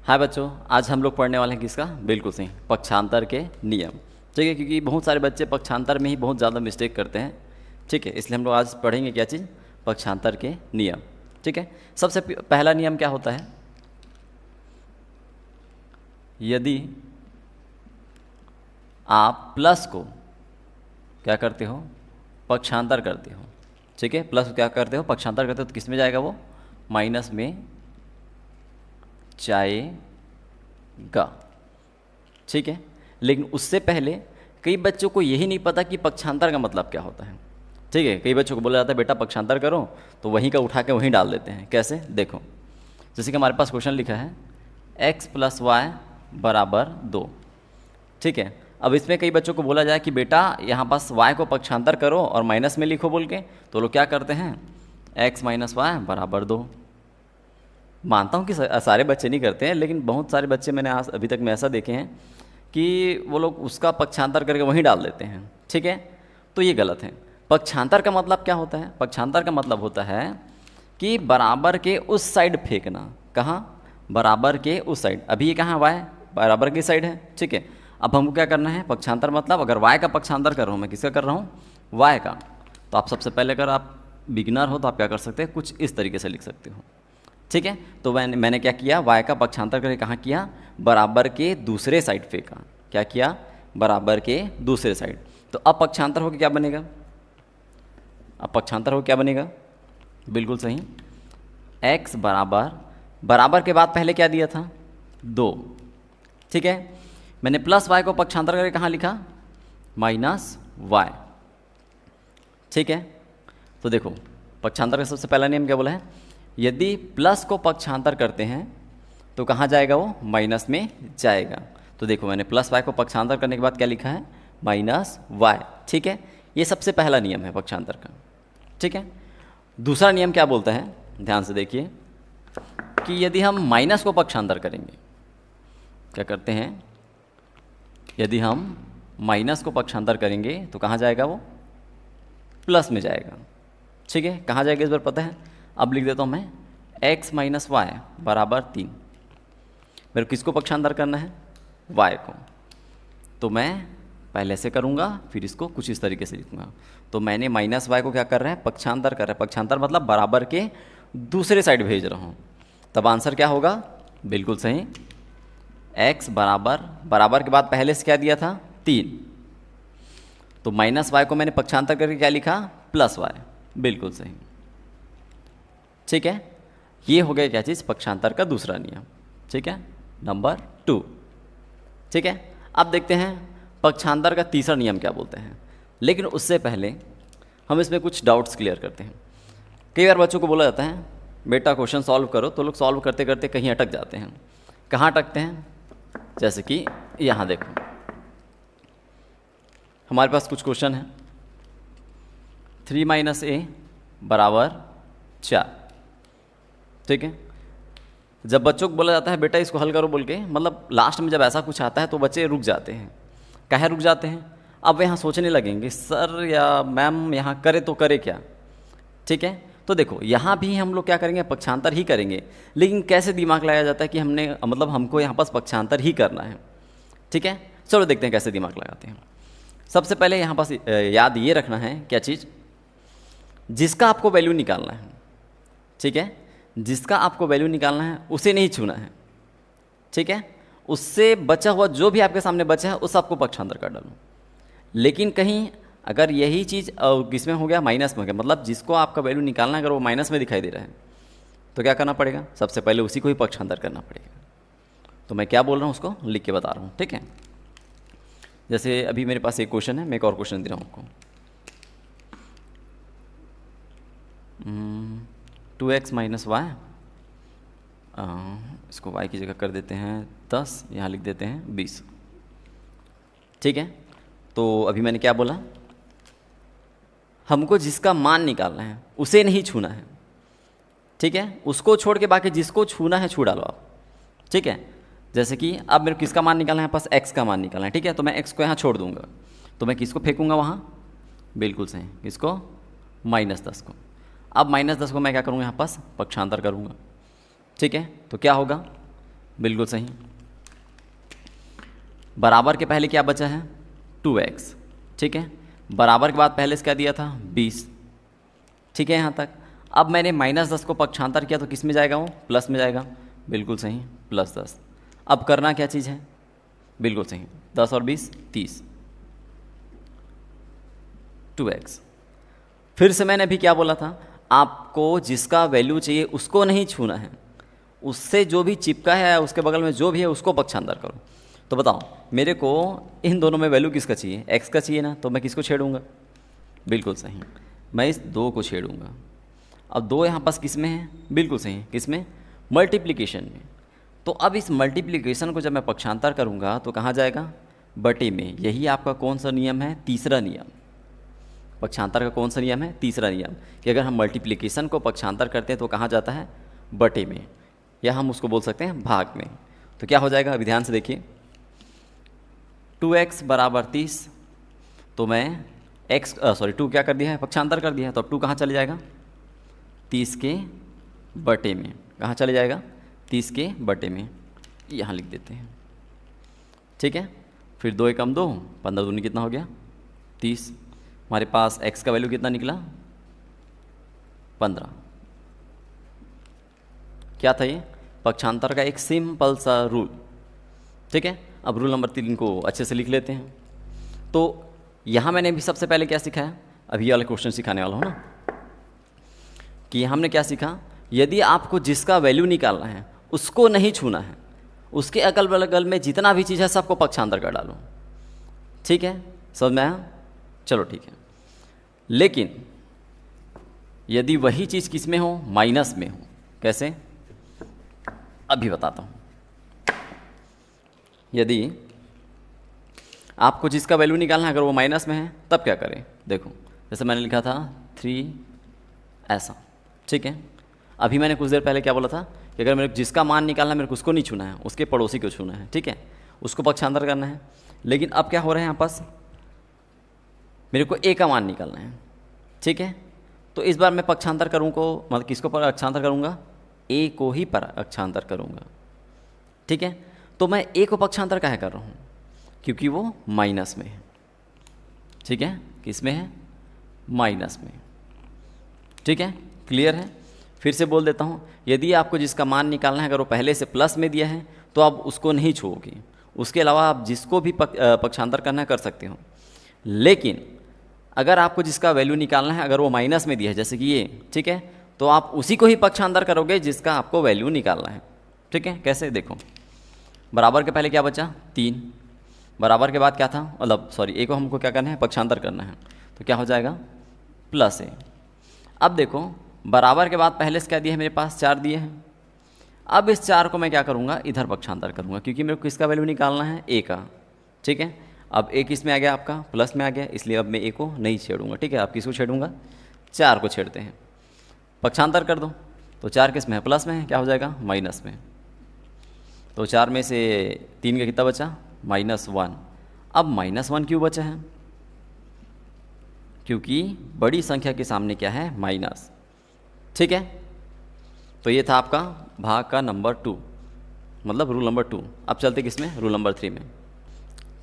हाँ बच्चों, आज हम लोग पढ़ने वाले हैं किसका? बिल्कुल सही, पक्षांतर के नियम। ठीक है, क्योंकि बहुत सारे बच्चे पक्षांतर में ही बहुत ज़्यादा मिस्टेक करते हैं। ठीक है, इसलिए हम लोग आज पढ़ेंगे क्या चीज़? पक्षांतर के नियम। ठीक है, सबसे पहला नियम क्या होता है? यदि आप प्लस को क्या करते हो? पक्षांतर करते हो। ठीक है, प्लस क्या करते हो? पक्षांतर करते हो, तो किस में जाएगा वो? माइनस में जाएगा। ठीक है, लेकिन उससे पहले कई बच्चों को यही नहीं पता कि पक्षांतर का मतलब क्या होता है। ठीक है, कई बच्चों को बोला जाता है बेटा पक्षांतर करो, तो वहीं का उठा के वहीं डाल देते हैं। कैसे? देखो, जैसे कि हमारे पास क्वेश्चन लिखा है x + y = 2। ठीक है, अब इसमें कई बच्चों को बोला जाए कि बेटा यहाँ पास y को पक्षांतर करो और माइनस में लिखो बोल के, तो लोग क्या करते हैं? x - y = 2। मानता हूँ कि सारे बच्चे नहीं करते हैं, लेकिन बहुत सारे बच्चे मैंने आज अभी तक में ऐसा देखे हैं कि वो लोग उसका पक्षांतर करके वहीं डाल देते हैं। ठीक है, तो ये गलत है। पक्षांतर का मतलब क्या होता है? पक्षांतर का मतलब होता है कि बराबर के उस साइड फेंकना। कहाँ? बराबर के उस साइड। अभी ये कहाँ? y बराबर की साइड है। ठीक है, अब हमको क्या करना है? पक्षांतर मतलब अगर y का पक्षांतर कर रहा हूँ, मैं किसका कर रहा हूँ? y का। तो आप सबसे पहले अगर आप बिगिनर हो तो आप क्या कर सकते हैं? कुछ इस तरीके से लिख सकते हो। ठीक है, तो मैंने क्या किया? y का पक्षांतर करके कहाँ किया? बराबर के दूसरे साइड फेंका। क्या किया? बराबर के दूसरे साइड। तो अब पक्षांतर होकर क्या बनेगा? अब पक्षांतर हो क्या बनेगा? बिल्कुल सही, x बराबर के बाद पहले क्या दिया था? 2। ठीक है, मैंने प्लस y को पक्षांतर करके कहाँ लिखा? -y। ठीक है, तो देखो पक्षांतर का सबसे पहला नियम क्या बोला है? यदि प्लस को पक्षांतर करते हैं तो कहाँ जाएगा वो? माइनस में जाएगा। तो देखो मैंने प्लस y को पक्षांतर करने के बाद क्या लिखा है? -y। ठीक है, ये सबसे पहला नियम है पक्षांतर का। ठीक है, दूसरा नियम क्या बोलता है? ध्यान से देखिए कि यदि हम माइनस को पक्षांतर करेंगे, क्या करते हैं? यदि हम माइनस को पक्षांतर करेंगे तो कहाँ जाएगा वो? प्लस में जाएगा। ठीक है, कहाँ जाएगा इस बार पता है? अब लिख देता हूँ मैं, x - y = 3। मेरे को किसको पक्षांतर करना है? y को। तो मैं पहले से करूँगा, फिर इसको कुछ इस तरीके से लिखूँगा। तो मैंने -y को क्या कर रहा है? पक्षांतर कर रहा है। पक्षांतर मतलब बराबर के दूसरे साइड भेज रहा हूँ। तब आंसर क्या होगा? बिल्कुल सही, x बराबर के बाद पहले से क्या दिया था? 3। तो -y को मैंने पक्षांतर करके क्या लिखा? +y। बिल्कुल सही। ठीक है, ये हो गया क्या चीज़? पक्षांतर का दूसरा नियम। ठीक है, नंबर 2। ठीक है, अब देखते हैं पक्षांतर का तीसरा नियम क्या बोलते हैं। लेकिन उससे पहले हम इसमें कुछ डाउट्स क्लियर करते हैं। कई बार बच्चों को बोला जाता है बेटा क्वेश्चन सॉल्व करो, तो लोग सॉल्व करते करते कहीं अटक जाते हैं। कहाँ अटकते हैं? जैसे कि यहाँ देखो, हमारे पास कुछ क्वेश्चन है। 3 - a = 4। ठीक है, जब बच्चों को बोला जाता है बेटा इसको हल करो बोल के, मतलब लास्ट में जब ऐसा कुछ आता है तो बच्चे रुक जाते हैं। काहे रुक जाते हैं? अब वे यहाँ सोचने लगेंगे सर या मैम यहाँ करे तो करे क्या। ठीक है, तो देखो यहाँ भी हम लोग क्या करेंगे? पक्षांतर ही करेंगे, लेकिन कैसे दिमाग लगाया जाता है कि हमने मतलब हमको यहाँ पास पक्षांतर ही करना है। ठीक है, चलो देखते हैं कैसे दिमाग लगाते हैं। सबसे पहले यहाँ पास याद ये रखना है क्या चीज़? जिसका आपको वैल्यू निकालना है। ठीक है, जिसका आपको वैल्यू निकालना है उसे नहीं छूना है। ठीक है, उससे बचा हुआ जो भी आपके सामने बचा है उस आपको पक्षांतर कर डालो। लेकिन कहीं अगर यही चीज़ किसमें हो गया? माइनस में हो गया, मतलब जिसको आपका वैल्यू निकालना है अगर वो माइनस में दिखाई दे रहा है तो क्या करना पड़ेगा? सबसे पहले उसी को ही पक्षांतर करना पड़ेगा। तो मैं क्या बोल रहा हूँ उसको लिख के बता रहा हूँ। ठीक है, जैसे अभी मेरे पास एक क्वेश्चन है, मैं एक और क्वेश्चन दे रहा हूँ आपको। 2x - y, इसको y की जगह कर देते हैं 10, यहाँ लिख देते हैं 20। ठीक है, तो अभी मैंने क्या बोला? हमको जिसका मान निकालना है उसे नहीं छूना है। ठीक है, उसको छोड़ के बाकी जिसको छूना है छू डालो आप। ठीक है, जैसे कि अब मेरे को किसका मान निकालना है? पास x का मान निकालना है। ठीक है, तो मैं x को यहाँ छोड़ दूंगा, तो मैं किसको फेंकूंगा वहाँ? बिल्कुल सही, किसको? -10 को। अब -10 को मैं क्या करूँगा? यहाँ पास पक्षांतर करूँगा। ठीक है, तो क्या होगा? बिल्कुल सही। बराबर के पहले क्या बचा है? 2x। ठीक है, बराबर के बाद पहले से क्या दिया था? 20। ठीक है यहाँ तक। अब मैंने -10 को पक्षांतर किया तो किस में जाएगा वो? प्लस में जाएगा। बिल्कुल सही, +10। अब करना क्या चीज़ है? बिल्कुल सही, 10 और 20 30, 2x। फिर से मैंने अभी क्या बोला था? आपको जिसका वैल्यू चाहिए उसको नहीं छूना है, उससे जो भी चिपका है उसके बगल में जो भी है उसको पक्षांतर करो। तो बताओ मेरे को इन दोनों में वैल्यू किसका चाहिए? x का चाहिए ना, तो मैं किसको छेड़ूंगा? बिल्कुल सही, मैं इस 2 को छेड़ूंगा। अब 2 यहाँ पास किस में है? बिल्कुल सही, किस में? मल्टीप्लिकेशन में। तो अब इस मल्टीप्लिकेशन को जब मैं पक्षांतर करूँगा तो कहाँ जाएगा? बटे में। यही आपका कौन सा नियम है? तीसरा नियम। पक्षांतर का कौन सा नियम है? तीसरा नियम, कि अगर हम मल्टीप्लिकेशन को पक्षांतर करते हैं तो कहाँ जाता है? बटे में, या हम उसको बोल सकते हैं भाग में। तो क्या हो जाएगा? अभी ध्यान से देखिए, 2x बराबर 30, तो मैं 2 क्या कर दिया है? पक्षांतर कर दिया है, तो अब 2 कहाँ चले जाएगा? 30 के बटे में। कहाँ चले जाएगा? 30 के बटे में, यहाँ लिख देते हैं। ठीक है, फिर 2 एकम 2, 15 दूनी कितना हो गया? 30। हमारे पास x का वैल्यू कितना निकला? 15। क्या था ये? पक्षांतर का एक सिंपल सा रूल। ठीक है, अब रूल नंबर 3 को अच्छे से लिख लेते हैं। तो यहाँ मैंने भी सबसे पहले क्या सिखाया? अभी वाला क्वेश्चन सिखाने वाला हूँ ना, कि हमने क्या सीखा? यदि आपको जिसका वैल्यू निकालना है उसको नहीं छूना है, उसके अगल बगल में जितना भी चीज़ है सबको पक्षांतर कर डालो। ठीक है, समझ में आया? चलो ठीक है। लेकिन यदि वही चीज़ किस में हो? माइनस में हो। कैसे? अभी बताता हूँ। यदि आपको जिसका वैल्यू निकालना है अगर वो माइनस में है तब क्या करें? देखो, जैसे मैंने लिखा था 3 ऐसा। ठीक है, अभी मैंने कुछ देर पहले क्या बोला था कि अगर मेरे को जिसका मान निकालना है मेरे को उसको नहीं छूना है, उसके पड़ोसी को छूना है। ठीक है, उसको पक्षांतर करना है। लेकिन अब क्या हो रहा है यहाँ पास? मेरे को a का मान निकालना है। ठीक है, तो इस बार मैं पक्षांतर करूँ को, मतलब किसको पक्षांतर करूँगा? a को ही पक्षांतर करूँगा। ठीक है, तो मैं a को पक्षांतर काहे कर रहा हूँ? क्योंकि वो माइनस में है। ठीक है, किस में है? माइनस में। ठीक है, क्लियर है? फिर से बोल देता हूँ, यदि आपको जिसका मान निकालना है अगर वो पहले से प्लस में दिया है तो आप उसको नहीं छूओगे। उसके अलावा आप जिसको भी पक्षांतर करना है कर सकते हो। लेकिन अगर आपको जिसका वैल्यू निकालना है अगर वो माइनस में दिया है, जैसे कि ये, ठीक है, तो आप उसी को ही पक्षांतर करोगे जिसका आपको वैल्यू निकालना है। ठीक है, कैसे? देखो, बराबर के पहले क्या बचा? 3। बराबर के बाद क्या था? मतलब सॉरी, a को हमको क्या करना है? पक्षांतर करना है। तो क्या हो जाएगा? +a। अब देखो, बराबर के बाद पहले से क्या दिया है मेरे पास? 4 दिए हैं। अब इस 4 को मैं क्या करूँगा? इधर पक्षांतर करूँगा, क्योंकि मेरे को किसका वैल्यू निकालना है? a का। ठीक है, अब a किस में आ गया? आपका प्लस में आ गया, इसलिए अब मैं a को नहीं छेड़ूंगा। ठीक है, अब किसको छेड़ूंगा? 4 को छेड़ते हैं। पक्षांतर कर दो, तो 4 किस में है? प्लस में है। क्या हो जाएगा? माइनस में। तो 4 में से 3 का कितना बचा? -1। अब -1 क्यों बचा है? क्योंकि बड़ी संख्या के सामने क्या है? माइनस। ठीक है, तो ये था आपका भाग का नंबर 2, मतलब रूल नंबर 2। अब चलते किस में? रूल नंबर 3 में।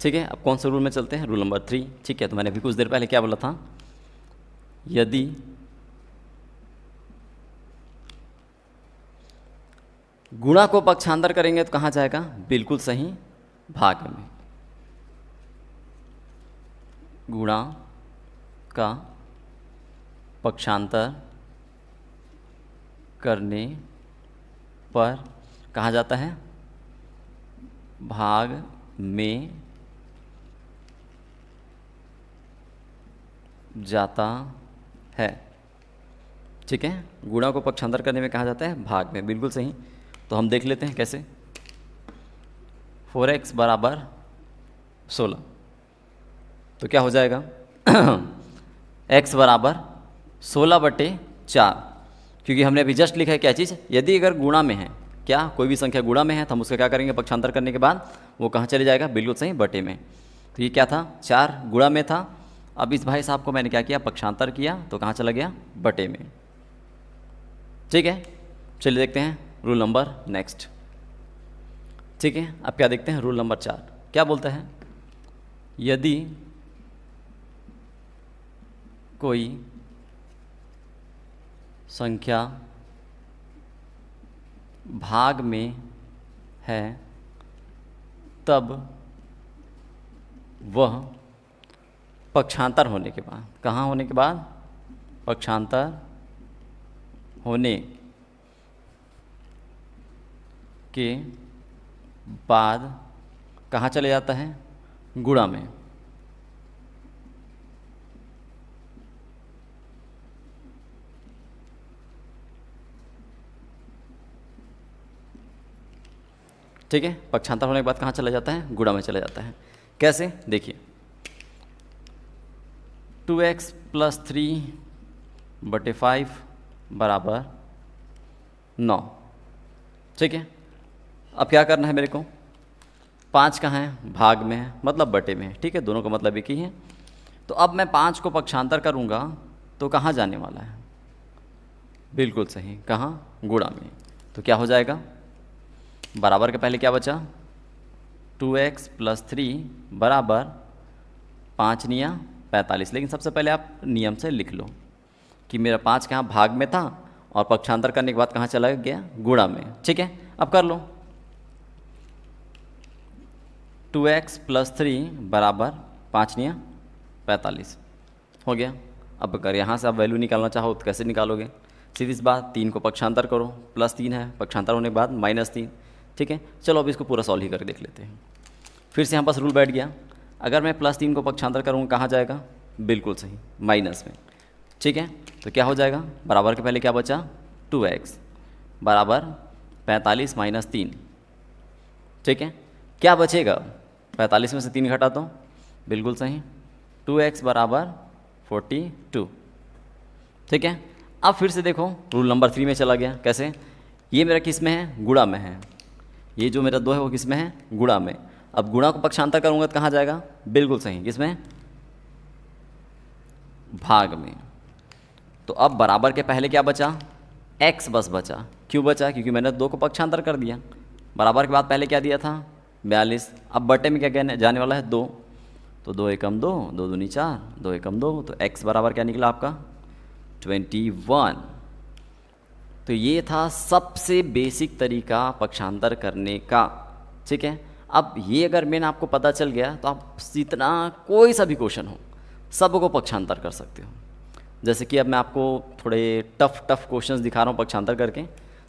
ठीक है, अब कौन से रूल में चलते हैं? Rule number 3। ठीक है, तो मैंने अभी कुछ देर पहले क्या बोला था? यदि गुणा को पक्षांतर करेंगे तो कहाँ जाएगा? बिल्कुल सही, भाग में। गुणा का पक्षांतर करने पर कहाँ जाता है? भाग में जाता है। ठीक है, गुणा को पक्षांतर करने में कहाँ जाता है? भाग में। बिल्कुल सही। तो हम देख लेते हैं कैसे। 4x बराबर 16, तो क्या हो जाएगा? x बराबर 16/4, क्योंकि हमने अभी जस्ट लिखा है क्या चीज़? यदि अगर गुणा में है, क्या कोई भी संख्या गुणा में है तो हम उसका क्या करेंगे? पक्षांतर करने के बाद वो कहाँ चले जाएगा? बिल्कुल सही, बटे में। तो ये क्या था? 4 गुणा में था। अब इस भाई साहब को मैंने क्या किया? पक्षांतर किया, तो कहाँ चला गया? बटे में। ठीक है, चलिए देखते हैं रूल नंबर नेक्स्ट। ठीक है, अब क्या देखते हैं, रूल नंबर 4 क्या बोलता है, यदि कोई संख्या भाग में है तब वह पक्षांतर होने के बाद, कहाँ होने के बाद, पक्षांतर होने के बाद कहाँ चले जाता है, गुणा में। ठीक है, पक्षांतर होने के बाद कहाँ चला जाता है, गुणा में चला जाता है। कैसे, देखिए 2x + 3/5 = 9। ठीक है, अब क्या करना है मेरे को, 5 कहाँ है, भाग में है, मतलब बटे में है। ठीक है, दोनों का मतलब एक ही है। तो अब मैं 5 को पक्षांतर करूँगा तो कहाँ जाने वाला है, बिल्कुल सही, कहाँ, गुणा में। तो क्या हो जाएगा, बराबर के पहले क्या बचा, 2x + 3 = 5 × 45। लेकिन सबसे पहले आप नियम से लिख लो कि मेरा 5 कहाँ भाग में था और पक्षांतर करने के बाद कहाँ चला गया, गुणा में। ठीक है, अब कर लो, 2x + 3 = 5 × 45 हो गया। अब अगर यहाँ से आप वैल्यू निकालना चाहो तो कैसे निकालोगे, सीधी सी बात, 3 को पक्षांतर करो, +3 है, पक्षांतर होने के बाद -3। ठीक है, चलो अब इसको पूरा सॉल्व ही करके देख लेते हैं। फिर से यहाँ पास रूल बैठ गया, अगर मैं +3 को पक्षांतर करूँगा कहाँ जाएगा, बिल्कुल सही, माइनस में। ठीक है, तो क्या हो जाएगा, बराबर के पहले क्या बचा, 2x = 45 - 3। ठीक है, क्या बचेगा, 45 में से 3 घटा दो, बिल्कुल सही, 2x = 42। ठीक है, अब फिर से देखो रूल नंबर 3 में चला गया। कैसे, ये मेरा किस में है, गुणा में है, ये जो मेरा 2 है वो किस में है, गुणा में। अब गुणा को पक्षांतर करूँगा तो कहाँ जाएगा, बिल्कुल सही, किस में, भाग में। तो अब बराबर के पहले क्या बचा, x बस बचा। क्यों बचा, क्योंकि मैंने 2 को पक्षांतर कर दिया। बराबर के बाद पहले क्या दिया था, 42। अब बटे में क्या जाने वाला है, 2। तो 2 एकम 2, 2 दूनी 4, 2 एकम 2, तो x बराबर क्या निकला आपका, 21। तो ये था सबसे बेसिक तरीका पक्षांतर करने का। ठीक है, अब ये अगर मैंने आपको पता चल गया तो आप जितना कोई सा भी क्वेश्चन हो सबको पक्षांतर कर सकते हो। जैसे कि अब मैं आपको थोड़े टफ क्वेश्चंस दिखा रहा हूँ पक्षांतर करके,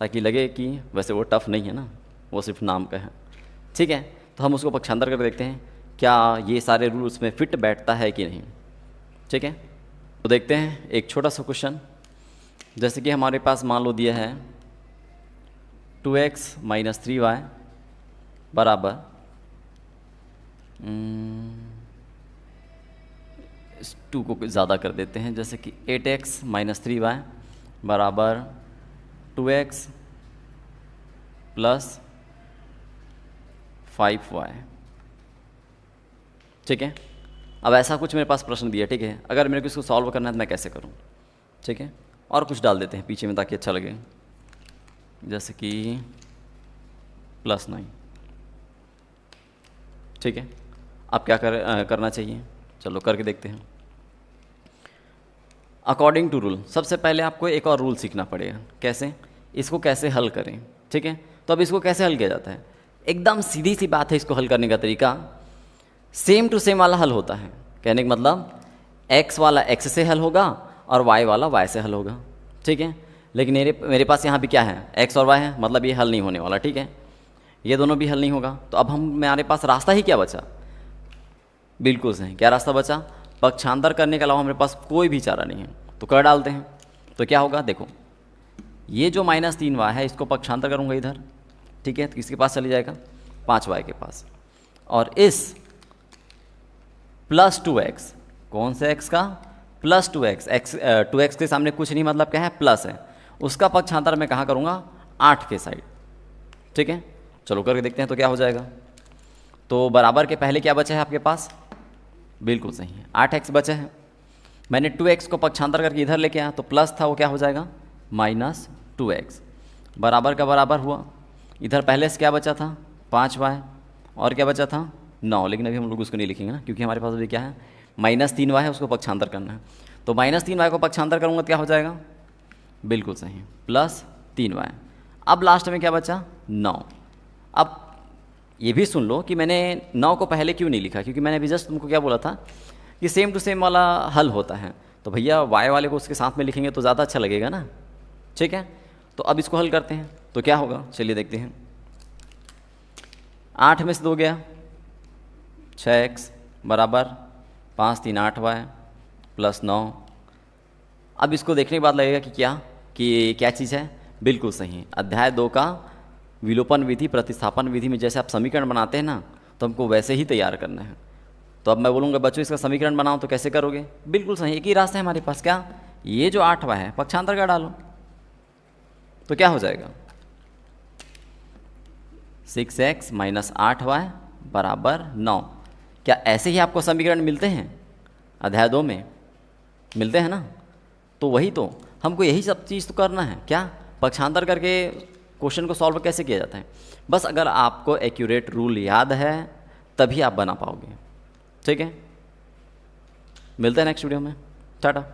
ताकि लगे कि वैसे वो टफ नहीं है ना, वो सिर्फ नाम का है। ठीक है, तो हम उसको पक्षांतर कर देखते हैं क्या ये सारे रूल उसमें फिट बैठता है कि नहीं। ठीक है, तो देखते हैं एक छोटा सा क्वेश्चन। जैसे कि हमारे पास मान लो दिया है 2x - 3y बराबर, इस 2 को ज़्यादा कर देते हैं, जैसे कि 8x - 3y बराबर 2x + 5y। ठीक है, अब ऐसा कुछ मेरे पास प्रश्न दिया। ठीक है, अगर मेरे को इसको सॉल्व करना है तो मैं कैसे करूं। ठीक है, और कुछ डाल देते हैं पीछे में ताकि अच्छा लगे, जैसे कि +9। ठीक है, अब क्या करना चाहिए, चलो करके देखते हैं। अकॉर्डिंग टू रूल, सबसे पहले आपको एक और रूल सीखना पड़ेगा, कैसे, इसको कैसे हल करें। ठीक है, तो अब इसको कैसे हल किया जाता है, एकदम सीधी सी बात है। इसको हल करने का तरीका सेम टू सेम वाला हल होता है। कहने का मतलब x वाला x से हल होगा और y वाला y से हल होगा। ठीक है, लेकिन मेरे पास यहाँ भी क्या है, x और y है, मतलब ये हल नहीं होने वाला। ठीक है, ये दोनों भी हल नहीं होगा। तो अब हमारे पास रास्ता ही क्या बचा, बिल्कुल सही, क्या रास्ता बचा, पक्षांतर करने के अलावा हमारे पास कोई भी चारा नहीं है। तो कर डालते हैं, तो क्या होगा, देखो ये जो -3y है इसको पक्षांतर करूँगा इधर। ठीक है, तो किसके पास चले जाएगा, 5y के पास। और इस +2x, कौन से x का, +2x, 2x के सामने कुछ नहीं, मतलब क्या है, प्लस है, उसका पक्षांतर मैं कहाँ करूँगा, 8 के साइड। ठीक है, चलो करके देखते हैं तो क्या हो जाएगा। तो बराबर के पहले क्या बचा है आपके पास, बिल्कुल सही है, 8x बचा है। मैंने 2x को पक्षांतर करके इधर लेके आया, तो प्लस था वो क्या हो जाएगा, -2x। बराबर का बराबर हुआ, इधर पहले से क्या बचा था, 5y और क्या बचा था 9, लेकिन अभी हम लोग उसको नहीं लिखेंगे ना, क्योंकि हमारे पास अभी क्या है -3y है, उसको पक्षांतर करना है। तो -3y को पक्षांतर करूँगा तो क्या हो जाएगा, बिल्कुल सही, +3y। अब लास्ट में क्या बचा 9। अब ये भी सुन लो कि मैंने 9 को पहले क्यों नहीं लिखा, क्योंकि मैंने अभी जस्ट तुमको क्या बोला था कि सेम टू सेम वाला हल होता है, तो भैया y वाले को उसके साथ में लिखेंगे तो ज़्यादा अच्छा लगेगा ना, ठीक है। तो अब इसको हल करते हैं तो क्या होगा, चलिए देखते हैं। 8 में से 2 गया, 6x बराबर 5 3 8y +9। अब इसको देखने के बाद लगेगा कि क्या चीज़ है, बिल्कुल सही, अध्याय 2 का विलोपन विधि प्रतिस्थापन विधि में जैसे आप समीकरण बनाते हैं ना, तो हमको वैसे ही तैयार करना है। तो अब मैं बोलूँगा बच्चों इसका समीकरण बनाओ, तो कैसे करोगे, बिल्कुल सही, एक ही रास्ता है हमारे पास, क्या, ये जो 8y है पक्षांतर का डालो, तो क्या हो जाएगा 6x - 8y बराबर 9। क्या ऐसे ही आपको समीकरण मिलते हैं अध्याय 2 में, मिलते हैं ना, तो वही तो हमको यही सब चीज़ तो करना है, क्या, पक्षांतर करके क्वेश्चन को सॉल्व कैसे किया जाता है। बस अगर आपको एक्यूरेट रूल याद है तभी आप बना पाओगे, ठीक है। मिलते हैं नेक्स्ट वीडियो में, टाटा।